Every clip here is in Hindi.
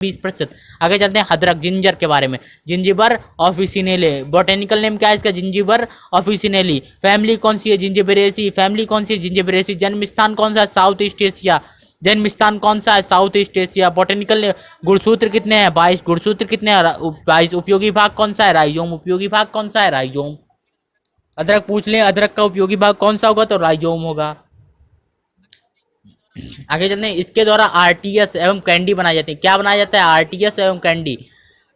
20%। आगे चलते हैं अदरक जिंजर के बारे में। जिंजिबर ऑफिसिनेले, बॉटेनिकल नेम क्या है इसका? जिंजिबर ऑफिसिनेली। फैमिली कौन सी है? जिंजिबेरेसी। फैमिली कौन सी है? जिंजिबेरेसी। जन्म स्थान कौन सा है? South east Asia. जन्म स्थान कौन सा है? South east Asia. Botanical name. गुणसूत्र कितने हैं? 22। गुणसूत्र कितने हैं? 22। उपयोगी भाग कौन सा है? राइजोम। उपयोगी भाग कौन सा है? राइजोम। अदरक पूछ लें, अदरक का उपयोगी भाग कौन सा होगा? तो राइजोम होगा। आगे चलते हैं, इसके द्वारा आरटीएस एवं कैंडी बनाई जाती है। क्या बनाया जाता है? आरटीएस एवं कैंडी।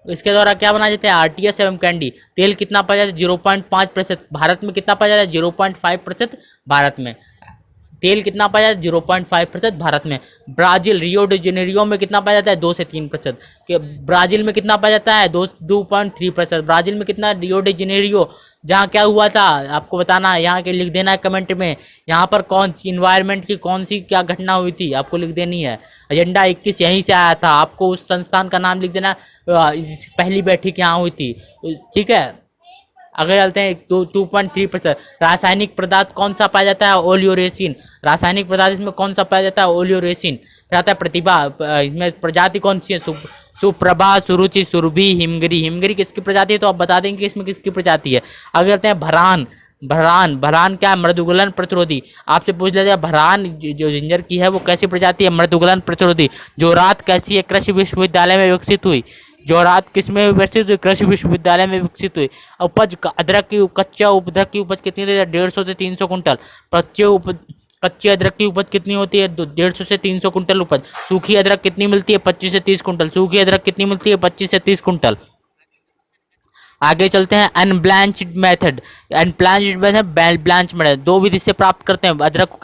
इसके द्वारा क्या बनाया जाता है? आरटीएस एवं कैंडी। तेल कितना पाया जाता है? 0.5%। भारत में कितना पाया जाता है? 0.5% भारत में। तेल कितना पाया जाता है? 0.5% भारत में। ब्राजील रियो डी जेनेरियो में कितना पाया जाता है? 2 से 3%। ब्राजील में कितना पाया जाता है? 2.3%। ब्राजील में कितना? रियो डी जेनेरियो जहाँ क्या हुआ था आपको बताना है, यहाँ के लिख देना है कमेंट में। यहाँ पर कौन सी इन्वायरमेंट की कौन सी क्या घटना हुई थी आपको लिख देनी है। एजेंडा 21 यहीं से आया था। आपको उस संस्थान का नाम लिख देना। पहली बैठक यहाँ हुई थी, ठीक है। आगे चलते हैं, 2.3%। रासायनिक पदार्थ कौन सा पाया जाता है? ओलियोरेसिन। रासायनिक पदार्थ इसमें कौन सा पाया जाता है? ओलियोरेसिन। फिर आता है प्रतिभा। इसमें प्रजाति कौन सी है? सुप्रभा, सुरुचि, सुरभि, हिमगिरी। हिमगिरी किसकी प्रजाति है? तो आप बता देंगे कि इसमें किसकी प्रजाति है। आगे चलते हैं, भरान। भरान। भरान क्या है? मृदुगलन प्रतिरोधी। आपसे पूछ लेते हैं भरान जो जिंजर की है वो कैसी प्रजाति है? मृदुगलन प्रतिरोधी। जोरात कैसी है? कृषि विश्वविद्यालय में विकसित हुई। जोरात किस में विकसित हुई? कृषि विश्वविद्यालय में विकसित हुई। उपज अदरक की कच्चा अदरक की उपज कितनी होती है? 150 से 300 कुंटल। कच्चे अदरक की उपज कितनी होती है? 150 से 300 कुंटल उपज। सूखी अदरक कितनी मिलती है? 25 से 30 कुंटल। सूखी अदरक कितनी मिलती है? 25 से 30 कुंटल। आगे चलते हैं, unblanched method. Unblanched method, blanch method. दो विधि से प्राप्त करते हैं अदरक को।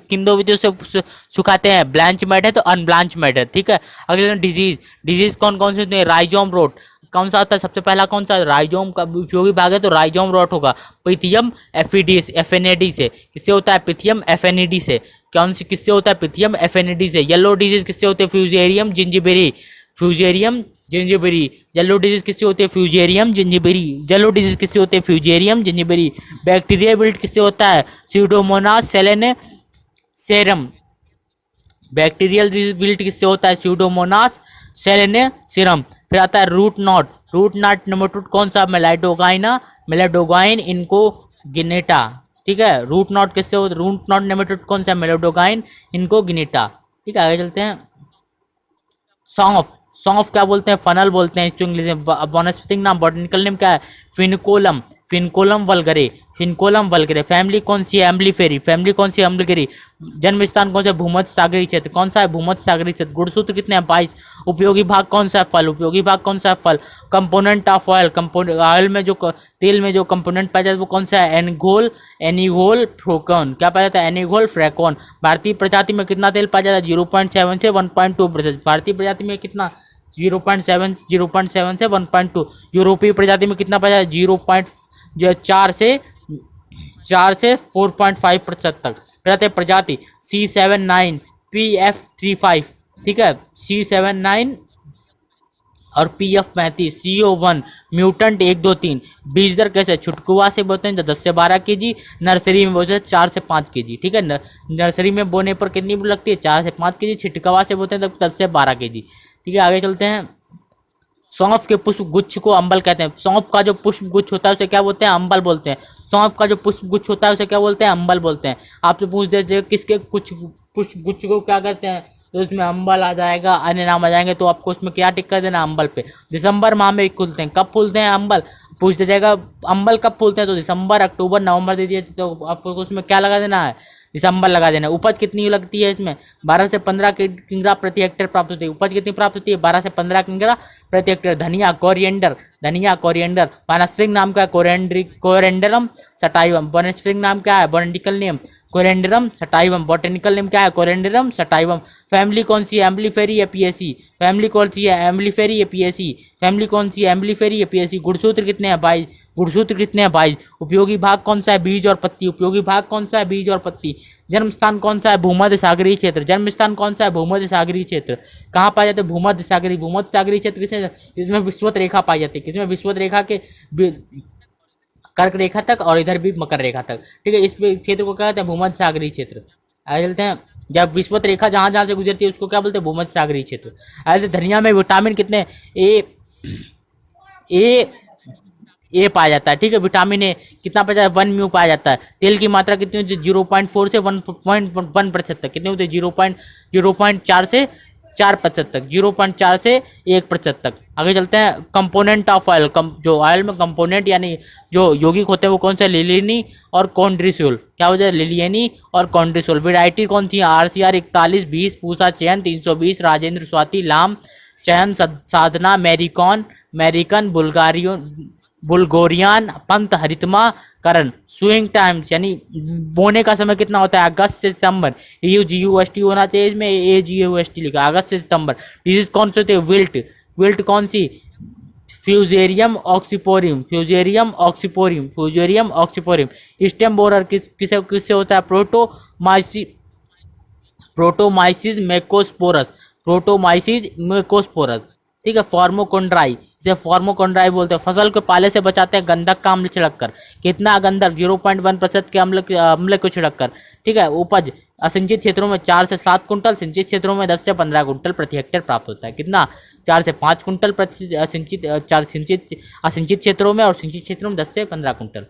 किन दो विधियों से सुखाते हैं? ब्लांच मेथड तो अनब्लांच मेथड, ठीक है। अगले डिजीज। डिजीज कौन कौन से होते हैं? राइजोम रोट कौन सा होता है? सबसे पहला कौन सा? राइजोम का उपयोगी भाग है तो राइजोम रोट होगा। पिथियम एफिडीज एफएनएडी से। किससे होता है? पिथियम एफएनएडी से। कौन सी किससे होता है? पिथियम एफएनएडी से। येलो डिजीज किससे होते हैं? फ्यूजेरियम जिंजिबेरी। फ्यूजेरियम जिंजिबेरी। येलो डिजीज किससे होते हैं? फ्यूजेरियम जिंजिबेरी। येलो डिजीज किससे होते हैं? फ्यूजेरियम जिंजिबेरी। बैक्टीरिया विल्ट किससे होता है? स्यूडोमोनास सेलेनेसेरम। बैक्टीरियल विल्ट किससे होता है? Pseudomonas solanacearum. फिर आता है root knot. Root knot nematode कौन सा? मेलाइडोगाइना मेलाडोगाइन इनको गिनेटा, ठीक है। रूट नॉट किससे होता है? रूट नॉट नेमेटोड कौन सा? मेलाडोगाइन इनको गिनेटा, ठीक है। आगे चलते हैं, सौंफ। सौंफ क्या बोलते हैं? फनल बोलते हैं इसको इंग्लिश में। वनस्पतिक नाम बॉटनिकल नेम क्या है? फिनकोलम। फिनकोलम वल्गरे। फिनकोलम वल्गरे। फैमिली कौन सी है? एम्बलीफेरी। फैमिली कौन सी है? एम्बलीफेरी। जन्म स्थान कौन सा? भूमध्य सागरीय क्षेत्र। कौन सा है? भूमध्य सागरीय क्षेत्र। गुणसूत्र कितने हैं? 22। उपयोगी भाग कौन सा है? फल। उपयोगी भाग कौन सा है? फल। Component of oil. Component oil में जो तेल में जो कंपोनेंट पाया जाता है वो कौन सा है? एनिगोल एनिगोल फ्रोकॉन। क्या पाया जाता है? एनिगोल फ्रेकॉन। भारतीय प्रजाति में कितना तेल पाया जाता है? 0.7 से 1.2%। भारतीय प्रजाति में कितना? 0.7 से 1.2। यूरोपीय प्रजाति में कितना पाया जाता है? 4 से 4.5% तक। फिर आते हैं प्रजाति C79 PF35, ठीक है। C79 और PF35 CO1 म्यूटेंट 1 2 3। बीज दर कैसे? छुटकुआ से बोते हैं तो 10 से 12 kg। नर्सरी में बोते हैं 4 से 5 kg, ठीक है। नर्सरी में बोने पर कितनी लगती है? 4 से 5 kg। छिटकवा से बोते हैं तो 10 से 12 kg, ठीक है। आगे चलते हैं, सौंफ के पुष्प गुच्छ को अंबल कहते हैं। सौंफ का जो पुष्प गुच्छ होता है उसे क्या बोलते हैं? अंबल बोलते हैं। सौंफ का जो पुष्प गुच्छ होता है उसे क्या बोलते हैं? अंबल बोलते हैं। आपसे पूछ देते किसके कुछ पुष्प गुच्छ को क्या कहते हैं, तो उसमें अंबल आ जाएगा, अन्य नाम आ जाएंगे, तो आपको उसमें क्या टिक कर देना? अंबल पे। दिसंबर माह में खुलते हैं। कब फूलते हैं अंबल? पूछ दिया जाएगा अंबल कब फूलते हैं, तो दिसंबर अक्टूबर नवंबर दे दिए, तो आपको उसमें क्या लगा देना है? दिसंबर लगा देना। उपज कितनी लगती है इसमें? 12 से 15 किंगरा प्रति हेक्टेयर प्राप्त होती है। उपज कितनी प्राप्त होती है? 12 से 15 किंगरा प्रति हेक्टेयर। धनिया कोरिएंडर। धनिया कोरिएंडर। वानस्पतिक नाम क्या है? Coriandrum sativum. वानस्पतिक नाम क्या है? Botanical name coriandrum sativum. Botanical name क्या है? Coriandrum sativum. फैमिली कौन सी है? एम्बलीफेरी एपिएसी। फैमिली कौन सी है? एम्बलीफेरी एपिएसी। फैमिली कौन सी है? एम्बलीफेरी एपिएसी। गुणसूत्र कितने हैं? 22। गुणसूत्र कितने हैं? 22। उपयोगी भाग कौन सा है? बीज और पत्ती। उपयोगी भाग कौन सा है? बीज और पत्ती। जन्म स्थान कौन सा है? भूमध्य सागरीय क्षेत्र। जन्म स्थान कौन सा है? भूमध्य सागरीय क्षेत्र। कहाँ पाए जाते हैं? भूमध्य सागरीय। भूमध्य सागरीय क्षेत्र किसमें? इसमें विषुवत रेखा पाई जाती है। किसमें? विषुवत रेखा के कर्क रेखा तक और इधर भी मकर रेखा तक, ठीक है। इस क्षेत्र को क्या कहते हैं? भूमध्य सागरीय क्षेत्र। आगे चलते हैं, जब विषुवत रेखा जहाँ जहाँ से गुजरती है उसको क्या बोलते हैं, भूमध्य सागरीय क्षेत्र। ऐसे धनिया में विटामिन कितने, ए ए ए पाया जाता है, ठीक है। विटामिन ए कितना पाया जाता है, 1 म्यू पाया जाता है। तेल की मात्रा कितनी होती है, 0.4 से 1.1% तक। कितनी होती है, 0.4 से 4% तक, 0.4 से 1% तक। आगे चलते हैं, कंपोनेंट ऑफ ऑयल, जो ऑयल में कंपोनेंट यानी जो यौगिक होते हैं वो कौन सा, लिलियनी और कॉन्ड्रिसोल। क्या हो जाए, लिलियनी और कॉन्ड्रिसोल। वेराइटी कौन सी है, RCR 41, 20, पूसा चयन 320, राजेंद्र स्वाति लाम चयन साधना मैरिकॉन अमेरिकन बुल्गोरियन पंत हरितमा करण। स्विंग टाइम्स यानी बोने का समय कितना होता है, अगस्त से सितंबर। GUST होना चाहिए इसमें, AGUST लिखा, अगस्त से सितंबर। डिजीज कौन से होते हैं, विल्ट। विल्ट कौन सी, फ्यूजेरियम ऑक्सीपोरियम, फ्यूजेरियम ऑक्सीपोरियम। स्टेम बोरर किससे किससे होता है, प्रोटोमाइसिस मेकोस्पोरस, ठीक है। फॉर्मोकोन्ड्राई, इसे फॉर्मोकोन्ड्राई बोलते हैं। फसल को पाले से बचाते हैं गंधक का अम्ल छिड़ककर। कितना गंधक, 0.1% के अम्ल को छिड़ककर, ठीक है। उपज असिंचित क्षेत्रों में 4 से 7 कुंटल, सिंचित क्षेत्रों में 10 से 15 कुंटल प्रति हेक्टेयर प्राप्त होता है। कितना, 4 से 5 कुंटल प्रति असिंचित क्षेत्रों में, और सिंचित क्षेत्रों में 10 से 15 कुंटल।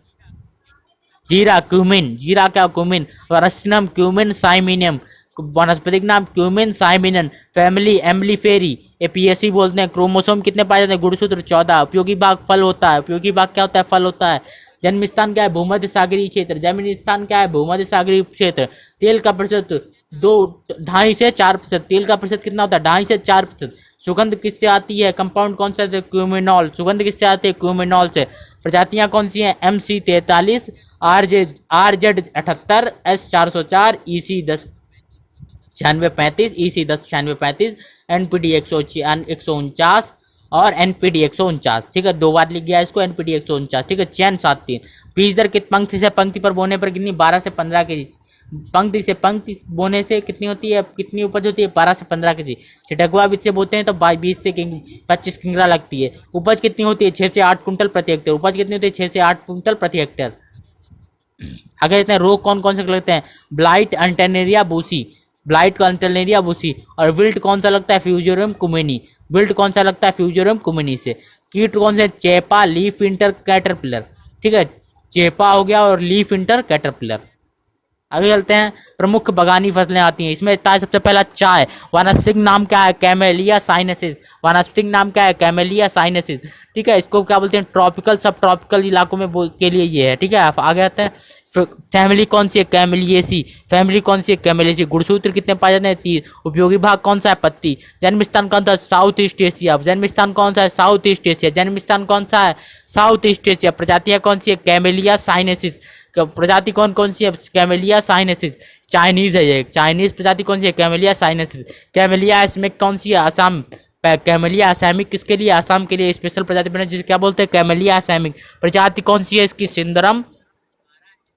जीरा, क्यूमिन, जीरा क्या, क्यूमिन। वनस्पतिक क्यूमिन साइमिनियम, वनस्पतिक नाम क्यूमिन साइमिनन। फैमिली एम्बलीफेरी, एपीएसी बोलते हैं। क्रोमोसोम कितने पाए जाते हैं, गुणसूत्र 14। उपयोगी भाग फल होता है, उपयोगी भाग क्या होता है, फल होता है। जन्म स्थान क्या है, भूमध्य सागरीय क्षेत्र, जन्म स्थान क्या है, भूमध्य सागरीय क्षेत्र। तेल का प्रतिशत 2.5 से 4%, तेल का प्रतिशत कितना होता है, 2.5 से 4%। सुगंध किससे आती है, कंपाउंड कौन सा है, क्यूमिनॉल। सुगंध किससे आती है, क्यूमिनॉल से। प्रजातियां कौन सी हैं, MC43, RZ78, S404, EC 9635, EC 9635, NPD 149 और NPD 149, ठीक है। 2 बार लिख गया इसको, NPD 149, ठीक है। चयन 73। बीज दर पंक्ति से पंक्ति पर बोने पर कितनी, 12 से 15 केजी। पंक्ति से पंक्ति बोने से कितनी होती है, कितनी उपज होती है, 12 से 15 केजी। छिटकवा बीज से बोते हैं तो 20 से 25 किंगरा लगती है। उपज कितनी होती है, 6 से 8 कुंटल प्रति हेक्टेयर। उपज कितनी होती है, 6 से 8 कुंटल प्रति हेक्टेयर। आगे कहते हैं, रोग कौन कौन से लगते हैं, ब्लाइट, अंटेनेरिया बूसी, ब्लाइट का अंटेनेरिया बूसी। और विल्ट कौन सा लगता है, फ्यूजेरियम कुमेनी, विल्ट कौन सा लगता है, फ्यूजेरियम कुमेनी से। कीट कौन से, चेपा, लीफ इंटर कैटरपिलर, ठीक है। चेपा हो गया और लीफ इंटर कैटरपिलर। आगे चलते हैं, प्रमुख बगानी फसलें आती हैं इसमें। आता है सबसे पहला चाय। वानस्पतिक नाम क्या है, कैमेलिया साइनेसिस, वानस्पतिक नाम क्या है, कैमेलिया साइनेसिस, ठीक है। इसको क्या बोलते हैं, ट्रॉपिकल सब ट्रॉपिकल इलाकों में के लिए ये है, ठीक है। आप आगे आते हैं, फैमिली कौन सी है, कैमेलिएसी, फैमिली कौन सी है, कैमेलिएसी। गुणसूत्र कितने पाए जाते हैं, 30। उपयोगी भाग कौन सा है, पत्ती। जन्म स्थान कौन सा है, साउथ ईस्ट एशिया, जन्म स्थान कौन सा है, साउथ ईस्ट एशिया, जन्म स्थान कौन सा है, साउथ ईस्ट एशिया। प्रजातियां कौन सी है, कैमेलिया साइनेसिस, प्रजाति कौन कौन सी है, कैमेलिया साइनेसिस। चाइनीज है ये, चाइनीज प्रजाति कौन सी है, कैमेलिया साइनेसिस। कैमेलिया एसमिक कौन सी है, असम, कैमेलिया असैमिक किसके लिए, असम के लिए स्पेशल प्रजाति बने जिसे क्या बोलते हैं, कैमेलिया असैमिक। प्रजाति कौन सी है इसकी,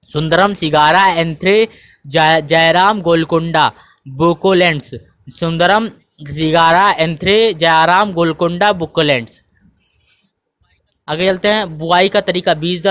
सुंदरम सिगारा एंथ्रे जयराम गोलकुंडा बुकोलेंट्स, सुंदरम सिगारा एंथ्रे जयराम गोलकुंडा बुकोलेंट्स। आगे चलते हैं, बुआई का तरीका, बीज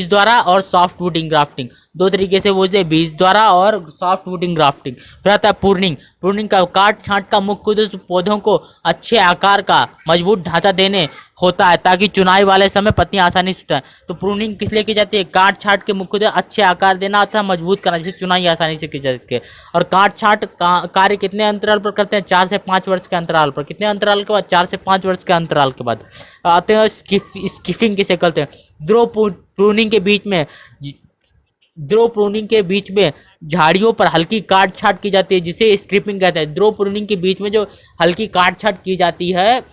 द्वारा और सॉफ्ट वुडिंग ग्राफ्टिंग। 2 तरीके से बोलते हैं, बीज द्वारा और सॉफ्ट वुडिंग ग्राफ्टिंग। फिर आता है प्रूनिंग का काट छांट का मुख्य उद्देश्य पौधों को अच्छे आकार का मजबूत ढांचा देने होता है ताकि चुनाई वाले समय पत्तियां आसानी से उठाएं। तो प्रूनिंग किस लिए की जाती है, काट छांट के मुख्य उद्देश्य अच्छे आकार देना अथवा मजबूत करना जिससे चुनाई आसानी से की जा सके। और काट छांट कार्य कितने अंतराल पर करते हैं, 4 से 5 वर्ष के अंतराल पर। कितने अंतराल के बाद, 4 से 5 वर्ष के अंतराल के बाद। आते हैं स्किफिंग किसे कहते हैं, ध्रुव प्रूनिंग के बीच में झाड़ियों पर हल्की काट छाट की जाती है जिसे स्ट्रिपिंग कहते हैं। ध्रुव प्रूनिंग के बीच में जो हल्की काट छाट की जाती है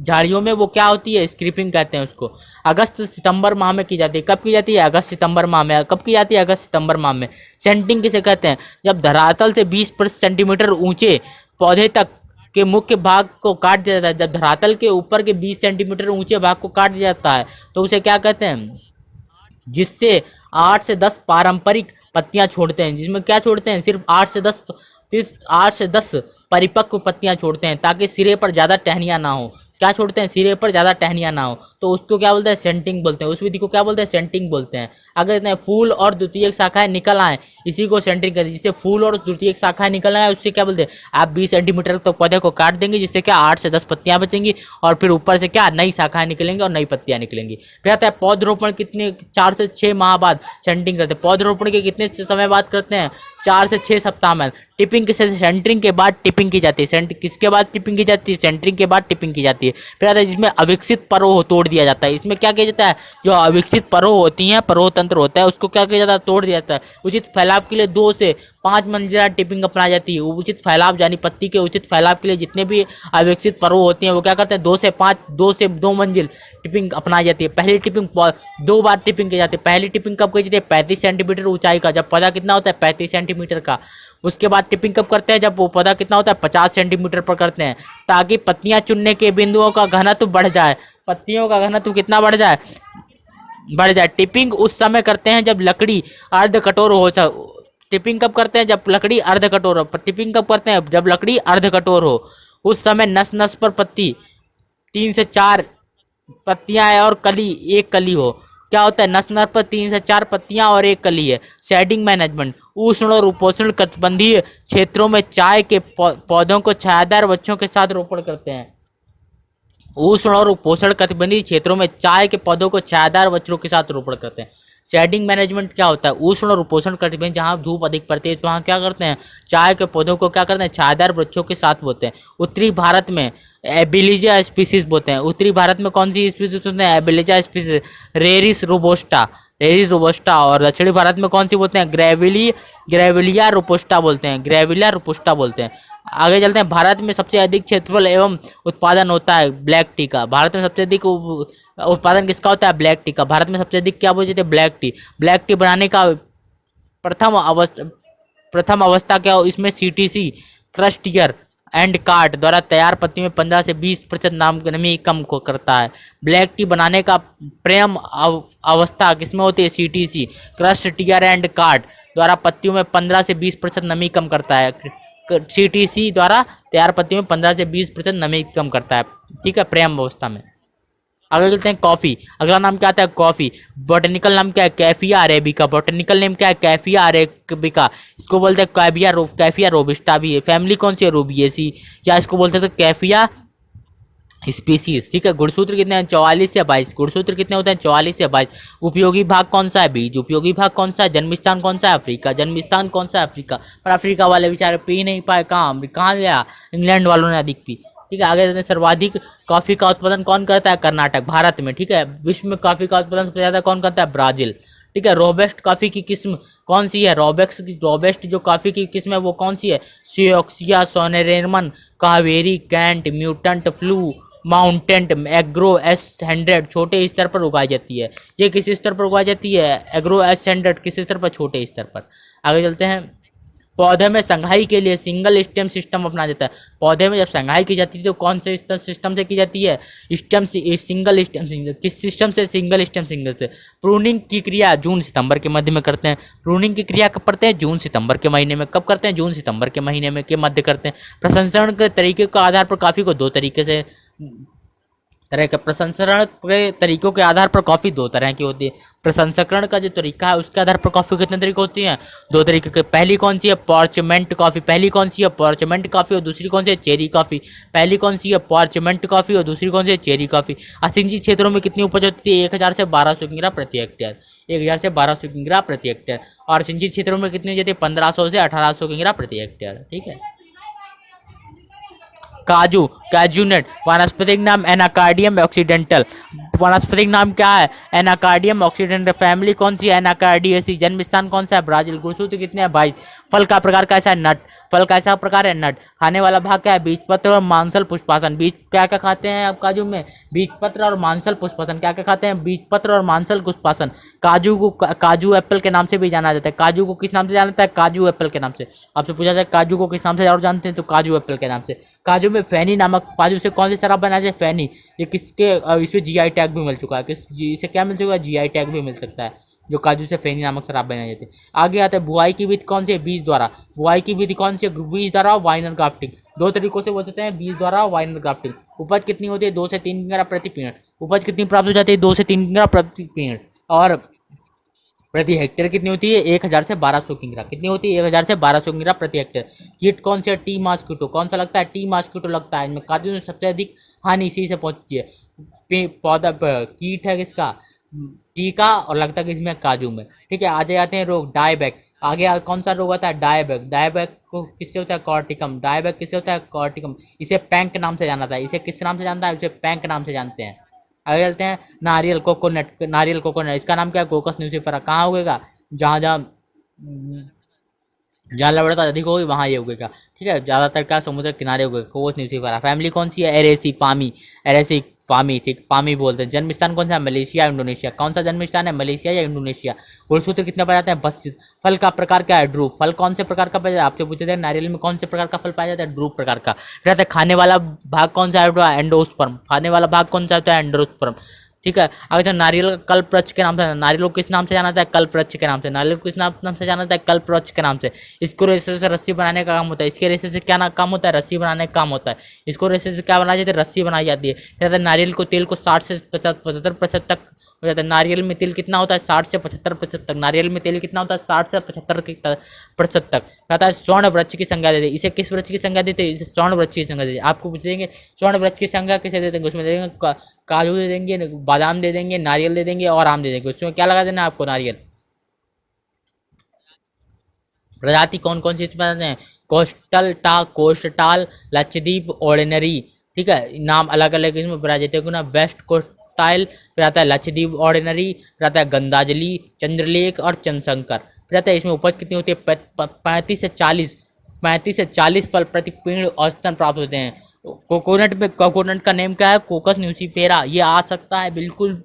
झाड़ियों में वो क्या होती है, स्क्रिपिंग कहते हैं उसको। अगस्त सितंबर माह में की जाती है। कब की जाती है, अगस्त सितंबर माह में। कब की जाती है, अगस्त सितंबर माह में। सेंटिंग किसे कहते हैं, जब धरातल से 20 सेंटीमीटर ऊंचे पौधे तक के मुख्य भाग को काट दिया जाता है। जब धरातल के ऊपर के 20 सेंटीमीटर ऊंचे भाग को काट दिया जाता है तो उसे क्या कहते हैं, जिससे 8 से 10 पारंपरिक पत्तियां छोड़ते हैं। जिसमें क्या छोड़ते हैं, सिर्फ 8 से 10 परिपक्व पत्तियां छोड़ते हैं ताकि सिरे पर ज़्यादा टहनियाँ ना हो। क्या छोड़ते हैं, सिरे पर ज़्यादा टहनियाँ ना हो, तो उसको क्या बोलते हैं, सेंटिंग बोलते हैं। उस विधि को क्या बोलते हैं, सेंटिंग बोलते हैं। अगर इतने फूल और द्वितीयक शाखाएं निकल आए, इसी को सेंटिंग कहते हैं। जिससे फूल और द्वितीयक शाखाएं निकल आए उससे क्या बोलते हैं, आप 20 सेंटीमीटर तक पौधे को काट देंगे, जिससे क्या 8 से 10 पत्तियां बचेंगी, और फिर ऊपर से क्या नई शाखाएं निकलेंगी और नई पत्तियां निकलेंगी। फिर आता है पौधरोपण, कितने 4 से 6 माह बाद सेंटिंग करते हैं। पौधरोपण के कितने समय बाद करते हैं, 4 से 6 सप्ताह में। टिपिंग किसे, सेंटरिंग के बाद टिपिंग की जाती है। किसके बाद टिपिंग की जाती है, सेंटरिंग के बाद टिपिंग की जाती है। फिर आता है जिसमें अविकसित परोह तोड़ दिया जाता है। इसमें क्या किया जाता है, जो अविकसित परोह होती हैं, परोह तंत्र होता है, उसको क्या किया जाता है, तोड़ दिया जाता है। उचित फैलाव के लिए 2 से 5 मंजिला टिपिंग अपनाई जाती है। उचित फैलाव यानी पत्ती के उचित फैलाव के लिए जितने भी अविकसित परोह होती हैं वो क्या करते हैं, 2 से 2 मंजिल टिपिंग अपनाई जाती है। पहली टिपिंग 2 बार टिपिंग की जाती है। पहली टिपिंग कब की जाती है, 35 सेंटीमीटर ऊंचाई का, जब पौधा कितना होता है, 35 सेंटीमीटर का। उसके बाद टिपिंग कब करते हैं, जब वो पौधा कितना होता है, 50 सेंटीमीटर पर करते हैं, ताकि पत्तियां चुनने के बिंदुओं का घनत्व बढ़ जाए। पत्तियों का घनत्व कितना बढ़ जाए, बढ़ जाए। टिपिंग उस समय करते हैं जब लकड़ी अर्ध कठोर हो। टिपिंग कब करते हैं, जब लकड़ी अर्ध कठोर हो। टिपिंग कब करते हैं, जब लकड़ी अर्ध कठोर हो। उस समय नस नस पर पत्ती 3 से 4 पत्तियां है और कली 1 कली हो। क्या होता है, नस नस पर 3 से 4 पत्तियां और 1 कली है। शेडिंग मैनेजमेंट, उष्ण और उपोष्ण कटिबंधीय क्षेत्रों में चाय के पौधों को छायादार वृक्षों के साथ रोपण करते हैं। उष्ण और उपोष्ण कटिबंधीय क्षेत्रों में चाय के पौधों को छायादार वृक्षों के साथ रोपण करते हैं। शेडिंग मैनेजमेंट क्या होता है, उष्ण और उपोष्ण कटिबंध जहाँ धूप अधिक पड़ती है तो वहाँ क्या करते हैं, चाय के पौधों को क्या करते हैं, छायादार वृक्षों के साथ बोते हैं। उत्तरी भारत में एबिलिजा स्पीसीज बोते हैं। उत्तरी भारत में कौन सी स्पीसीज होते हैं, एबिलिजा स्पीसीज, रेरिस रोबोस्टा, रेरिस रोबोस्टा। और दक्षिणी भारत में कौन सी बोलते हैं, ग्रेविलिया रोबोस्टा बोलते हैं, ग्रेविलिया रोबोस्टा बोलते हैं। आगे चलते हैं। भारत में सबसे अधिक क्षेत्रफल एवं उत्पादन होता है ब्लैक टी का। भारत में सबसे अधिक उत्पादन किसका होता है, ब्लैक टी का। भारत में सबसे अधिक क्या बोलते हैं, ब्लैक टी। ब्लैक टी बनाने का प्रथम अवस्था क्या हो, इसमें सीटीसी, क्रस्टियर एंड कार्ट द्वारा तैयार पत्ती में 15 से 20% नमी कम को करता है। ब्लैक टी बनाने का प्रेम अवस्था किसमें होती है, CTC, crush tear and curl द्वारा पत्तियों में 15 से 20% नमी कम करता है। सीटीसी द्वारा तैयार पत्तियों में 15 से 20% नमी कम करता है, ठीक है, प्रेम अवस्था में। आगे चलते हैं कॉफ़ी। अगला नाम क्या आता है, कॉफ़ी। बॉटनिकल नाम क्या है, कैफिया अरेबिका। बॉटनिकल नेम क्या है, कैफिया अरेबिका। इसको बोलते हैं कैफिया रोबिस्टा भी है। फैमिली कौन सी है, रूबिएसी, या इसको बोलते हैं कैफिया स्पीसीज, ठीक है। गुणसूत्र कितने हैं, 44 से 22। गुणसूत्र कितने होते हैं, 44 से 22। उपयोगी भाग कौन सा है, बीज। उपयोगी भाग कौन सा है, जन्म स्थान कौन सा है, अफ्रीका। जन्म स्थान कौन सा है, अफ्रीका। पर अफ्रीका वाले बेचारे पी नहीं पाए, कहाँ गया, इंग्लैंड वालों ने अधिक पी, ठीक है। आगे सर्वाधिक कॉफी का उत्पादन कौन करता है, कर्नाटक, भारत में, ठीक है। विश्व में कॉफी का उत्पादन सबसे ज्यादा कौन करता है, ब्राजील, ठीक है। रोबेस्ट कॉफी की किस्म कौन सी है, रोबेस्ट जो कॉफी की किस्म है वो कौन सी है, सियोक्सिया, सोनेरेमन, कावेरी, कैंट, म्यूटेंट, फ्लू, माउंटेंट, एग्रो S100 छोटे स्तर पर उगाई जाती है। ये किस स्तर पर उगाई जाती है, एग्रो S100 किस स्तर पर, छोटे स्तर पर। आगे चलते हैं। पौधे में संघाई के लिए सिंगल स्टेम सिस्टम अपना जाता है। पौधे में जब संघाई की जाती है तो कौन से सिस्टम से की जाती है, सिंगल स्टेम, किस सिस्टम से, सिंगल स्टेम सिंगल से। प्रूनिंग की क्रिया जून सितंबर के मध्य में करते हैं। प्रूनिंग की क्रिया कब करते हैं, जून सितंबर के महीने में। कब करते हैं, जून सितंबर के महीने में के मध्य करते हैं। प्रसंस्करण के तरीके के आधार पर कॉफी को 2 तरीके से तरह के प्रसंस्करण के तरीकों के आधार पर कॉफ़ी 2 तरह की होती है। प्रसंस्करण का जो तरीका है उसके आधार पर कॉफ़ी कितने तरीके होती हैं, 2 तरीके के। पहली कौन सी है, पार्चमेंट कॉफ़ी। पहली कौन सी है, पार्चमेंट कॉफ़ी, और दूसरी कौन सी है, चेरी कॉफ़ी। पहली कौन सी है, पार्चमेंट कॉफ़ी, और दूसरी कौन सी है, चेरी कॉफ़ी। असिंचित क्षेत्रों में कितनी उपज होती है, 1000 से 1200 किलोग्राम प्रति हेक्टेयर। 1000 से 1200 किलोग्राम प्रति हेक्टेयर। और सिंचित क्षेत्रों में कितनी हो जाती है, 1500 से 1800 किलोग्राम प्रति हेक्टेयर, ठीक है। काजू, कैजूनट। वानस्पतिक नाम एनाकार्डियम ऑक्सीडेंटल। वानस्पतिक नाम क्या है, एनाकार्डियम ऑक्सीडेंटल। फैमिली कौन सी है, एनाकार्डियेसी। जन्म स्थान कौन सा है, ब्राजील। गुणसूत्र कितने हैं, 22। फल का प्रकार कैसा है, नट। फल कैसा प्रकार है, नट। खाने वाला भाग क्या है, बीजपत्र और मांसल पुष्पासन। बीज क्या क्या खाते हैं आप काजू में, बीजपत्र और मांसल पुष्पासन। क्या क्या खाते हैं, बीजपत्र और मांसल पुष्पासन। काजू को काजू एप्पल के नाम से भी जाना जाता है। काजू को किस नाम से जाना जाता है, काजू एप्पल के नाम से। आपसे पूछा जाए काजू को किस नाम से और जानते हैं, तो काजू एप्पल के नाम से। काजू में फैनी नामक, काजू से कौन सी शराब बनाया जाए, फैनी। ये किसके, इसमें GI टैग भी मिल चुका है। इसे क्या मिल चुका है, GI टैग भी मिल सकता है। जो काजू से फेनी नामक शराब बनाई जाती है। आगे आता है बुआई की विधि कौन सी है, बीज द्वारा। बुआई की विधि कौन सी है, बीज द्वारा, वाइनर ग्राफ्टिंग। दो तरीकों से बोलते हैं, बीज द्वारा, वाइनर ग्राफ्टिंग। उपज कितनी होती है, 2 से 3 किलोग्राम प्रति पेड़। उपज कितनी प्राप्त हो जाती है, 2 से 3 किलोग्राम प्रति पेड़। और प्रति हेक्टेयर कितनी होती है, 1000 से 1200 किलोग्राम। कितनी होती है, 1000 से 1200 किलोग्राम प्रति हेक्टेयर। कीट कौन सा है, टी मॉस्किटो। कौन सा लगता है, टी मॉस्किटो लगता है। इनमें काजू में सबसे अधिक हानि इसी से पहुंचती है। पौधा कीट है किसका, टी का, और लगता है कि इसमें काजू में। ठीक है, आगे आते हैं रोग, डायबैक। आगे कौन सा रोग आता है, डायबैक। डायबैक को किससे होता है, कॉर्टिकम। डायबैक किससे होता है, कॉर्टिकम। इसे पैंक नाम से जाना था। इसे किस नाम से जानता है, इसे पैंक नाम से जानते हैं। आगे चलते हैं, नारियल कोकोनट। नारियल कोकोनट, इसका नाम क्या है, कोकस न्यूसीफेरा। कहाँ उगेगा, जहाँ जहाँ जहाँ लवणता अधिक होगी वहाँ ये उगेगा। ठीक है, ज़्यादातर क्या समुद्र किनारे उगेगा, कोकस न्यूसीफेरा। फैमिली कौन सी है, एरेसी फामी। एरेसी फामी, ठीक, पामी बोलते हैं। जन्म स्थान कौन सा है, मलेशिया, इंडोनेशिया। कौन सा जन्म स्थान है, मलेशिया या इंडोनेशिया। गुणसूत्र कितने पाए जाते हैं, 32। फल का प्रकार क्या है, ड्रूप। फल कौन से प्रकार का पाया जाता है, आपसे पूछते थे नारियल में कौन से प्रकार का फल पाया जाता है, ड्रूप प्रकार का। रहता है खाने वाला भाग कौन सा है, एंडोस्पर्म। खाने वाला भाग कौन सा होता है, एंडोस्पर्म। ठीक है, अगर जो नारियल का कल्पवृक्ष के नाम से, नारियल को किस नाम से जाना जाता है, कल्पवृक्ष के नाम से। नारियल को किस नाम से जाना जाता है, कल्पवृक्ष के नाम से। इसको रेशे से रस्सी बनाने का काम होता है। इसके रेशे से क्या काम होता है, रस्सी बनाने का काम होता है। इसको रेशे से क्या बनाई जाती है, रस्सी बनाई जाती है। कहते हैं नारियल को तेल को 60 से 75% तक हो जाता है। नारियल में तेल कितना होता है, 60 से 75% तक। नारियल में तेल कितना होता है, 60 से 75% तक। कहता है स्वर्ण वृक्ष की संज्ञा देते। इसे किस वृक्ष की संज्ञा देते हैं, इसे स्वर्ण वृक्ष की संज्ञा देते। आपको पूछ देंगे स्वर्ण वृक्ष की संज्ञा किसे दे देंगे, उसमें दे देंगे काजू दे देंगे, बादाम दे देंगे, नारियल दे देंगे और आम दे देंगे। उसमें क्या लगा देना आपको, नारियल। प्रजाति कौन कौन सी बताते हैं, कोस्टल, लक्षद्वीप, ऑर्डिनरी। ठीक है, नाम अलग अलग इसमें प्रजातियों को ना, वेस्ट कोस्टाइल, फिर आता है लक्षद्वीप ऑर्डिनरी, फिर आता है गंगाजली, चंद्रलेख और चंद्रशंकर। फिर आता है इसमें उपज कितनी होती है, 35 से 40 फल प्रति पेड़ औसतन प्राप्त होते हैं। कोकोनट में, कोकोनट का नेम क्या है, कोकस न्यूसीफेरा। ये आ सकता है बिल्कुल,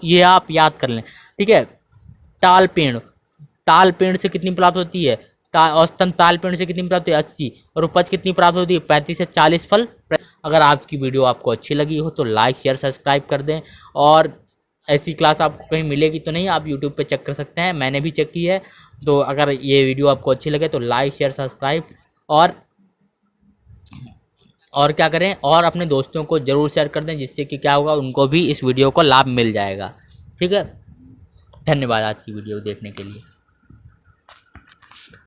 ये आप याद कर लें। ठीक है, ताल पेड़। ताल पेड़ से कितनी प्राप्त होती है, औसतन ताल पेड़ से कितनी प्राप्त होती है, 80। और उपज कितनी प्राप्त होती है, 35 से 40 फल। अगर आपकी वीडियो आपको अच्छी लगी हो तो लाइक शेयर सब्सक्राइब कर दें। और ऐसी क्लास आपको कहीं मिलेगी तो नहीं, आप यूट्यूब पे चेक कर सकते हैं, मैंने भी चेक की है। तो अगर ये वीडियो आपको अच्छी लगे तो लाइक शेयर सब्सक्राइब और क्या करें, और अपने दोस्तों को ज़रूर शेयर कर दें, जिससे कि क्या होगा, उनको भी इस वीडियो को लाभ मिल जाएगा। ठीक है, धन्यवाद आज की वीडियो देखने के लिए।